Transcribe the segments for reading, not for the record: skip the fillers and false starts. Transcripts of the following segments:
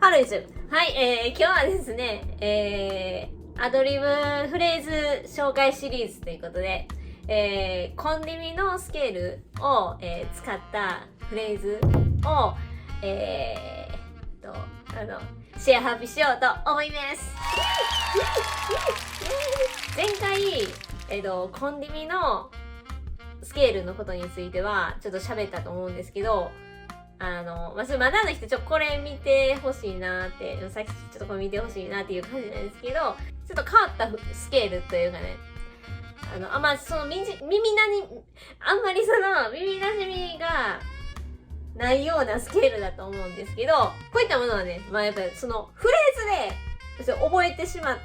ハローです。はい、今日はですね、アドリブフレーズ紹介シリーズということで、コンディミのスケールを、使ったフレーズを、シェア発表しようと思います。前回、コンディミのスケールのことについてはちょっと喋ったと思うんですけど、それまだの人これ見てほしいなって、さっきちょっとこれ見てほしいなっていう感じなんですけど、ちょっと変わったスケールというかね、あんまその耳なじみがないようなスケールだと思うんですけど、こういったものはね、やっぱりそのフレーズで覚えてしまっ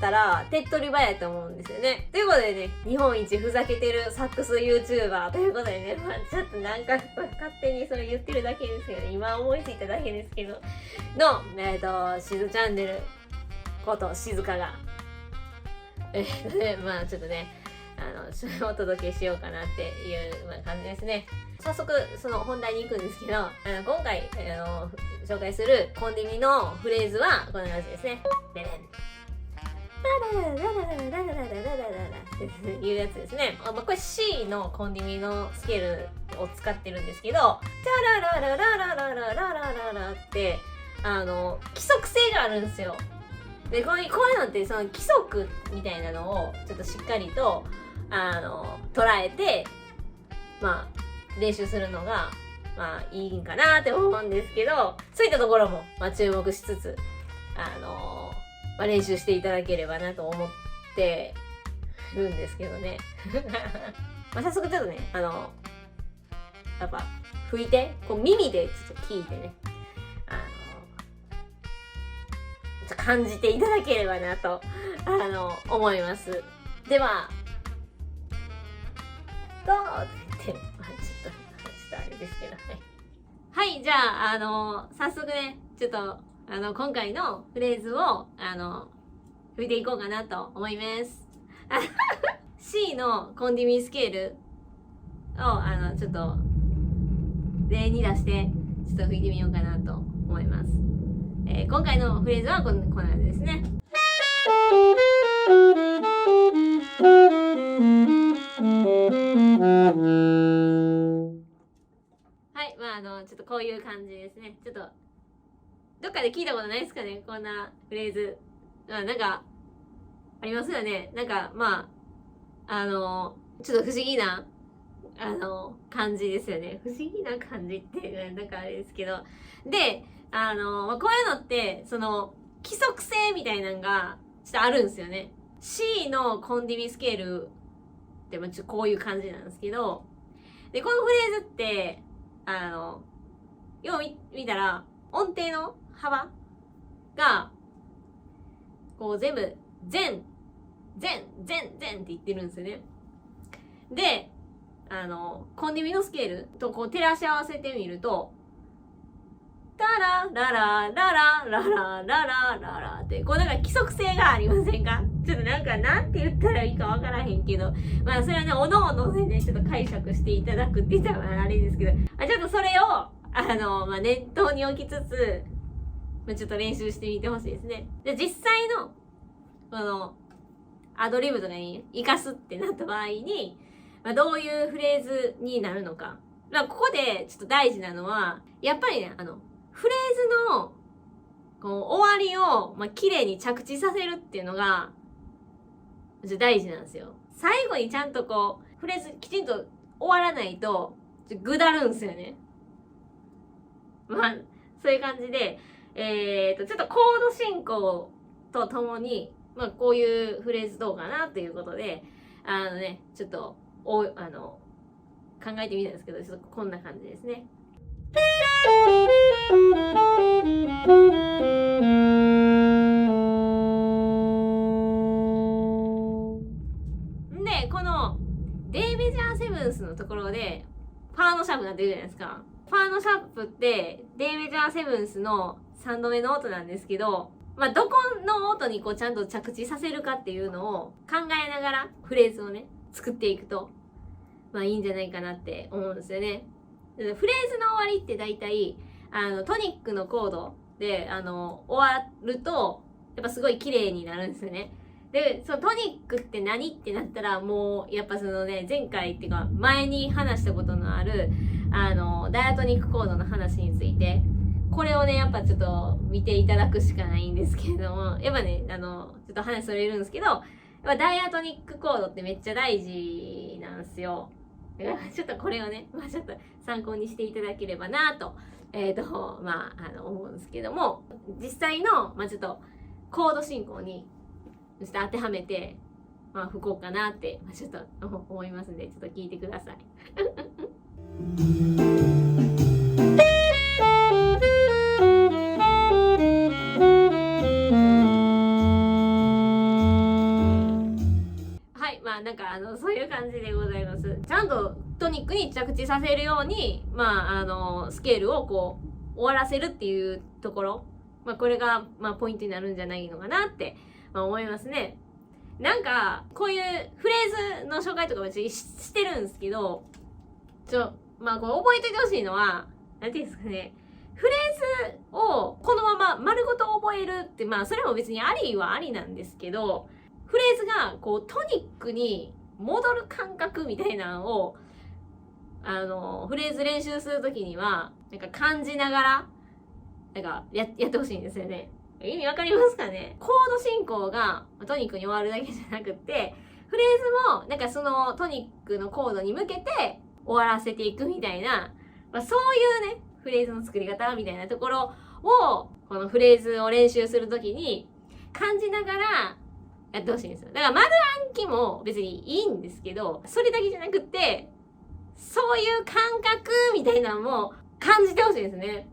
たら手っ取り早いと思うんですよね。ということでね、日本一ふざけてるサックス YouTuber ということでね、ちょっとなんか勝手にそれ言ってるだけですけど、今思いついただけですけどの、しずチャンネルことしずかがちょっとね、それをお届けしようかなっていう、感じですね。早速その本題に行くんですけど、今回、紹介するコンディミのフレーズはこんな感じですね。でね、ラララララララララララララっていうやつですね。これ C のコンディミのスケールを使ってるんですけど、ララララララララララララって規則性があるんですよ。でこういうのってその規則みたいなのをちょっとしっかりと捉えて練習するのがいいんかなって思うんですけど、そういったところも注目しつつ練習していただければなと思ってるんですけどね早速ちょっとねやっぱ吹いてこう耳でちょっと聞いてね感じていただければなと思います。ではどうってちょっとあれですけどね。はい、じゃあ早速ねちょっと今回のフレーズを吹いていこうかなと思います。C のコンディミスケールをちょっと例に出してちょっと吹いてみようかなと思います。今回のフレーズはこんな感じですね。はい、ちょっとこういう感じですね。ちょっとどっかで聞いたことないですかね、こんなフレーズ。なんかありますよね。なんかちょっと不思議な感じですよね。不思議な感じってなんかあれですけど、でこういうのってその規則性みたいなのがちょっとあるんですよね。C のコンディミスケールってちょっとこういう感じなんですけど、でこのフレーズってよう見たら音程の幅がこう全部全って言ってるんですよね。でコンディミのスケールとこう照らし合わせてみるとタラララララララララララってこうなんか規則性がありませんか？ちょっとなんて言ったらいいかわからへんけど、それはねおのおのでねちょっと解釈していただくって言ったらあれですけど、ちょっとそれを念頭に置きつつちょっと練習してみてほしいですね。で実際のこのアドリブとかに活かすってなった場合に、どういうフレーズになるのか。ここでちょっと大事なのはやっぱりねフレーズのこう終わりを綺麗に着地させるっていうのが大事なんですよ。最後にちゃんとこうフレーズきちんと終わらないとぐだるんですよね。そういう感じでちょっとコード進行とともにこういうフレーズどうかなということでちょっと考えてみたんですけど、ちょっとこんな感じですね。でこの D メジャーセブンスのところでファーのシャープになってるじゃないですか。ファーのシャープって D メジャーセブンスの3度目の音なんですけど、どこの音にこうちゃんと着地させるかっていうのを考えながらフレーズをね作っていくといいんじゃないかなって思うんですよね。フレーズの終わりって大体トニックのコードで、終わると、やっぱすごい綺麗になるんですよね。で、そのトニックって何ってなったら、もう、やっぱそのね、前回っていうか、前に話したことのある、ダイアトニックコードの話について、これをね、やっぱちょっと見ていただくしかないんですけれども、やっぱね、ちょっと話それるんですけど、やっぱダイアトニックコードってめっちゃ大事なんですよ。だからちょっとこれをね、まあちょっと参考にしていただければなと、思うんですけども、実際の、まあちょっと、コード進行に、ちょっと当てはめて、まあ吹こうかなって、まあ、ちょっと思いますんで、ちょっと聞いてください。はい、まあなんかそういう感じでございます。ちゃんとトニックに着地させるように、まあスケールをこう終わらせるっていうところ、まあこれがまあポイントになるんじゃないのかなって、まあ、思いますね。なんかこういうフレーズの紹介とかもしてるんですけど、まあこれ覚えておいてほしいのは、なんていうんですかね、フレーズをこのまま丸ごと覚えるって、まあそれも別にありはありなんですけど、フレーズがこうトニックに戻る感覚みたいなのを、フレーズ練習するときには、なんか感じながら、なんかやってほしいんですよね。意味わかりますかね？コード進行がトニックに終わるだけじゃなくて、フレーズもなんかそのトニックのコードに向けて終わらせていくみたいな、まあ、そういうね、フレーズの作り方みたいなところを、このフレーズを練習するときに感じながらやってほしいんですよ。だから丸暗記も別にいいんですけど、それだけじゃなくて、そういう感覚みたいなのも感じてほしいんですね。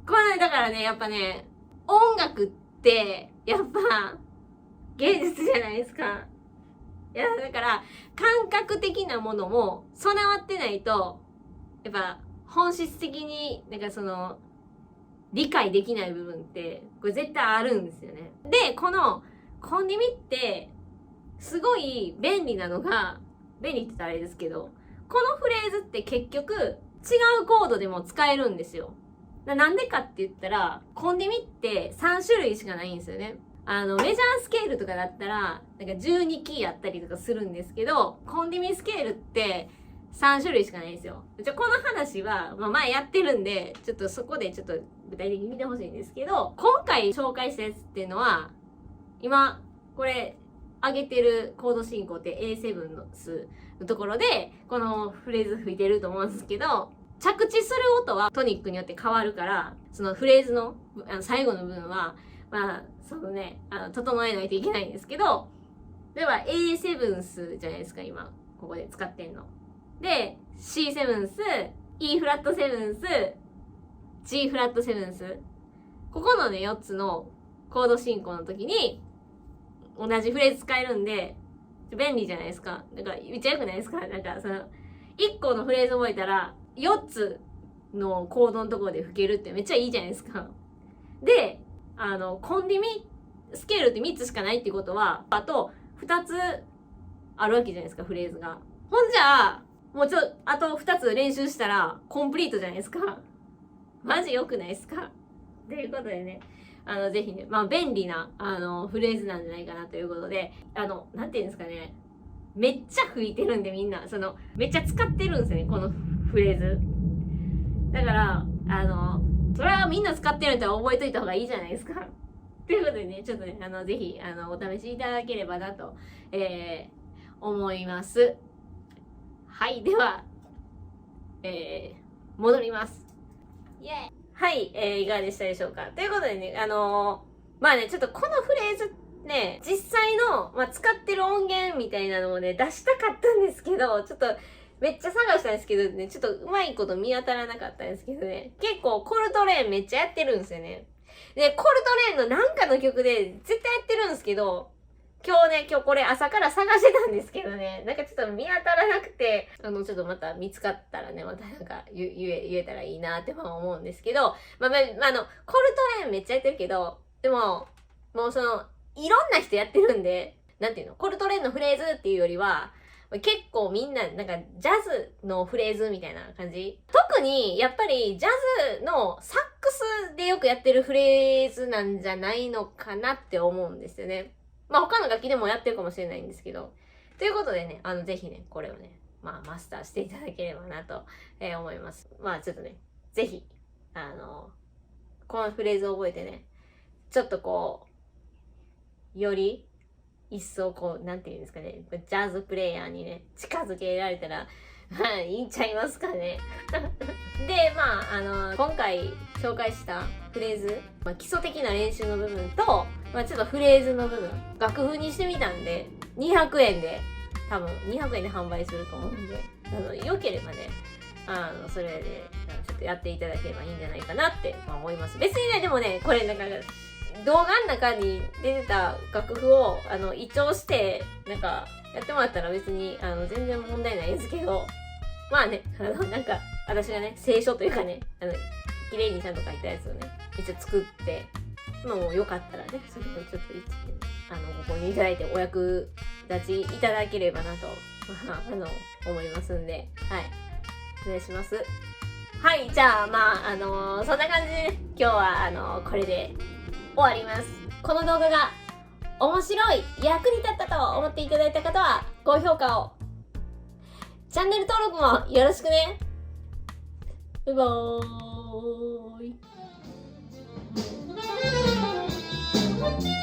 これだからね、やっぱね、音楽って、やっぱ、芸術じゃないですか。いや、だから、感覚的なものも備わってないと、やっぱ、本質的に、なんかその、理解できない部分って、これ絶対あるんですよね。で、この、コンディミって、すごい便利なのが、便利って言ったらあれですけど、このフレーズって結局、違うコードでも使えるんですよ。なんでかって言ったら、コンディミって3種類しかないんですよね。メジャースケールとかだったら、なんか12キーあったりとかするんですけど、コンディミスケールって3種類しかないんですよ。じゃあこの話は、まあ前やってるんで、ちょっとそこでちょっと具体的に見てほしいんですけど、今回紹介したやつっていうのは、今、これ、上げてるコード進行って A7 の数のところで、このフレーズ吹いてると思うんですけど、着地する音はトニックによって変わるから、そのフレーズの最後の部分は、まあ、そのね、整えないといけないんですけど、例えば A7 スじゃないですか、今、ここで使ってんの。で、C7 ス、E フラット7ス、G フラット7ス。ここのね、4つのコード進行の時に、同じフレーズ使えるんで、便利じゃないですか。なんか、めっちゃ良くないですか？なんか、その、1個のフレーズ覚えたら、4つのコードのところで吹けるってめっちゃいいじゃないですか。で、コンディミスケールって3つしかないってことは、あと2つあるわけじゃないですか、フレーズが。ほんじゃあ、もうあと2つ練習したら、コンプリートじゃないですか。マジ良くないですか？ということでね、ぜひね、まあ便利な、フレーズなんじゃないかなということで、なんていうんですかね、めっちゃ吹いてるんでみんな、めっちゃ使ってるんですよね、このフレーズ。だから、それはみんな使ってるんだったら覚えといた方がいいじゃないですか。ということでね、ちょっとね、ぜひ、お試しいただければなと、思います。はい、では、戻ります。イェーイ！はい、いかがでしたでしょうか。ということでね、まあね、ちょっとこのフレーズね、実際の、まあ、使ってる音源みたいなのをね、出したかったんですけど、ちょっと、めっちゃ探したんですけどね、ちょっとうまいこと見当たらなかったんですけどね、結構コルトレーンめっちゃやってるんですよね。で、コルトレーンのなんかの曲で絶対やってるんですけど、今日これ朝から探してたんですけどね、なんかちょっと見当たらなくて、ちょっとまた見つかったらね、またなんか言えたらいいなって思うんですけど、コルトレーンめっちゃやってるけど、でも、もういろんな人やってるんで、なんていうの、コルトレーンのフレーズっていうよりは、結構みんななんかジャズのフレーズみたいな感じ。特にやっぱりジャズのサックスでよくやってるフレーズなんじゃないのかなって思うんですよね。まあ他の楽器でもやってるかもしれないんですけど。ということでね、ぜひね、これをね、まあマスターしていただければなと、思います。まあちょっとね、ぜひ、このフレーズを覚えてね、ちょっとこう、より一層こう、なんていうんですかね、ジャズプレイヤーにね、近づけられたら、いいんちゃいますかね。で、まあ、今回紹介したフレーズ、基礎的な練習の部分と、ちょっとフレーズの部分、楽譜にしてみたんで、200円で、多分200円で販売すると思うんで、良ければね、それで、ちょっとやっていただければいいんじゃないかなって、思います。別にね、でもね、これなんか、動画の中に出てた楽譜を、移調して、なんか、やってもらったら別に、全然問題ないですけど、まあね、なんか、私がね、聖書というかね、綺麗にちゃんと書いたやつをね、一応作って、もうよかったらね、それをちょっとご購入いただいてお役立ちいただければなと、思いますんで、はい。お願いします。はい、じゃあ、まあ、そんな感じでね、今日は、これで終わります。この動画が面白い、役に立ったと思っていただいた方は、高評価を。チャンネル登録もよろしくね。バイバーイ。